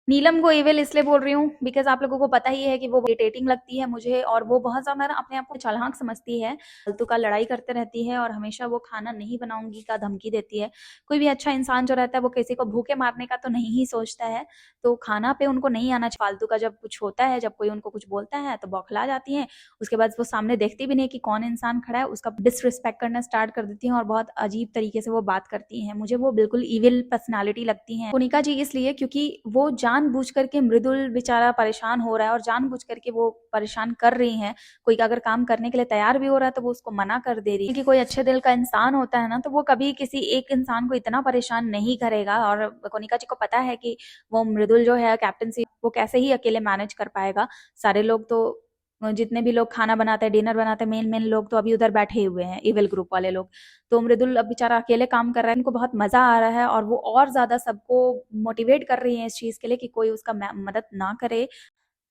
नीलम को इविल इसलिए बोल रही हूँ बिकॉज़ आप लोगों को पता ही है कि वो इरिटेटिंग लगती है मुझे और वो बहुत ज़्यादा ना अपने आप को चालाक समझती है। फालतू का लड़ाई करते रहती है और हमेशा वो खाना नहीं बनाऊँगी का धमकी देती है। कोई भी अच्छा इंसान जो रहता है वो किसी को भूखे मारने का तो नहीं ही सोचता है। तो खाना पे उनको नहीं आना फालतू का जब कुछ होता है, जब कोई उनको कुछ बोलता है तो बौखला जाती हैं। उसके बाद वो सामने देखती भी नहीं कि कौन इंसान खड़ा है, उसका डिसरिस्पेक्ट करना स्टार्ट कर देती हैं और बहुत अजीब तरीके से वो बात करती हैं। मुझे वो बिल्कुल इविल पर्सनैलिटी लगती हैं। मोनिका जी इसलिए क्योंकि वो जानबूझ कर के मृदुल बेचारा परेशान हो रहा है और जानबूझ कर के वो परेशान कर रही हैं। कोई अगर काम करने के लिए तैयार भी हो रहा है तो वो उसको मना कर दे रही है। कि कोई अच्छे दिल का इंसान होता है ना तो वो कभी किसी एक इंसान को इतना परेशान नहीं करेगा और कोनिका जी को पता है कि वो मृदुल जो है कैप्टनसी वो कैसे ही अकेले मैनेज कर पाएगा। सारे लोग तो जितने भी लोग खाना बनाते हैं, डिनर बनाते हैं, मेन मेन लोग तो अभी उधर बैठे हुए हैं, इविल ग्रुप वाले लोग। तो मृदुल अब बेचारा अकेले काम कर रहा है, उनको बहुत मजा आ रहा है और वो और ज्यादा सबको मोटिवेट कर रही है इस चीज के लिए कि कोई उसका मदद ना करे।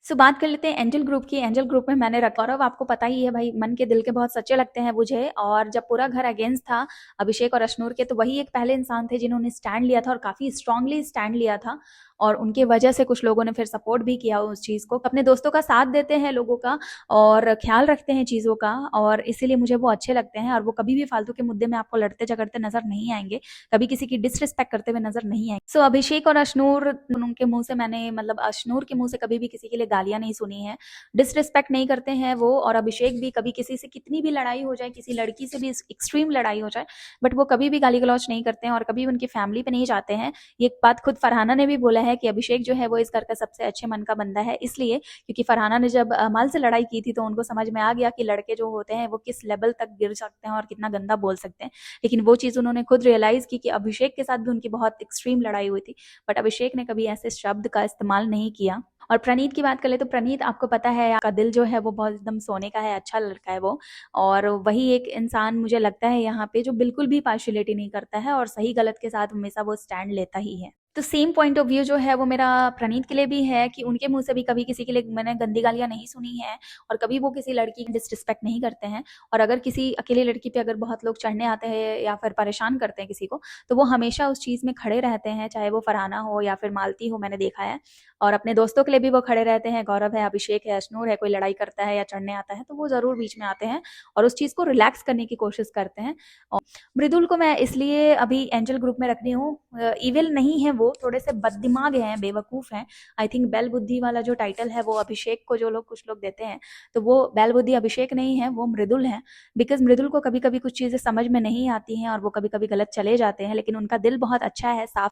सो बात कर लेते हैं एंजल ग्रुप की। एंजल ग्रुप में मैंने रखा गौरव, आपको पता ही है भाई, मन के दिल के बहुत सच्चे लगते हैं मुझे। और जब पूरा घर अगेंस्ट था अभिषेक और अश्नूर के, तो वही एक पहले इंसान थे जिन्होंने स्टैंड लिया था और काफी स्ट्रांगली स्टैंड लिया था। और उनके वजह से कुछ लोगों ने फिर सपोर्ट भी किया उस चीज को। अपने दोस्तों का साथ देते हैं लोगों का और ख्याल रखते हैं चीजों का, और इसीलिए मुझे वो अच्छे लगते हैं। और वो कभी भी फालतू के मुद्दे में आपको लड़ते झगड़ते नजर नहीं आएंगे, कभी किसी की डिसरिस्पेक्ट करते हुए नजर नहीं आएंगे। सो अभिषेक और अश्नूर, उनके मुंह से मैंने, मतलब अश्नूर के मुंह से कभी भी किसी के लिए गालियां नहीं सुनी है। डिसरिस्पेक्ट नहीं करते हैं वो। और अभिषेक भी कभी किसी से कितनी भी लड़ाई हो जाए, किसी लड़की से भी एक्सट्रीम लड़ाई हो जाए, बट वो कभी भी गाली गलौज नहीं करते हैं और कभी उनकी फैमिली पे नहीं जाते हैं। ये बात खुद फरहाना ने भी बोला है कि अभिषेक जो है वो इस घर का सबसे अच्छे मन का बंदा है, इसलिए क्योंकि फरहाना ने जब अमाल से लड़ाई की थी तो उनको समझ में आ गया कि लड़के जो होते हैं वो किस लेवल तक गिर सकते हैं और कितना गंदा बोल सकते हैं। लेकिन वो चीज उन्होंने खुद रियलाइज की कि अभिषेक के साथ भी उनकी बहुत एक्सट्रीम लड़ाई हुई थी, बट अभिषेक ने कभी ऐसे शब्द का इस्तेमाल नहीं किया। और प्रणीत की बात करें तो प्रणीत, आपको पता है आपका दिल जो है वो बहुत एकदम सोने का है, अच्छा लड़का है वो। और वही एक इंसान मुझे लगता है यहाँ पे जो बिल्कुल भी पार्शियलिटी नहीं करता है और सही गलत के साथ हमेशा वो स्टैंड लेता ही है। तो सेम पॉइंट ऑफ व्यू जो है वो मेरा प्रणीत के लिए भी है कि उनके मुंह से भी कभी किसी के लिए मैंने गंदी गालियां नहीं सुनी है और कभी वो किसी लड़की की डिसरिस्पेक्ट नहीं करते हैं। और अगर किसी अकेली लड़की पे अगर बहुत लोग चढ़ने आते हैं या फिर परेशान करते हैं किसी को, तो वो हमेशा उस चीज में खड़े रहते हैं, चाहे वो फरहाना हो या फिर मालती हो, मैंने देखा है। और अपने दोस्तों के लिए भी वो खड़े रहते हैं। गौरव है, अभिषेक है, अश्नूर है, कोई लड़ाई करता है या चढ़ने आता है तो वो जरूर बीच में आते हैं और उस चीज को रिलैक्स करने की कोशिश करते हैं। और मृदुल को मैं इसलिए अभी एंजल ग्रुप में रख रही हूँ, इविल नहीं है वो, थोड़े से बददिमाग हैं, बेवकूफ हैं। आई थिंक बैल बुद्धि वाला जो टाइटल है वो अभिषेक को जो लोग कुछ लोग देते हैं, तो वो बैल बुद्धि अभिषेक नहीं है, वो मृदुल है। बिकॉज मृदुल को कभी कभी कुछ चीजें समझ में नहीं आती हैं और वो कभी कभी गलत चले जाते हैं, लेकिन उनका दिल बहुत अच्छा है, साफ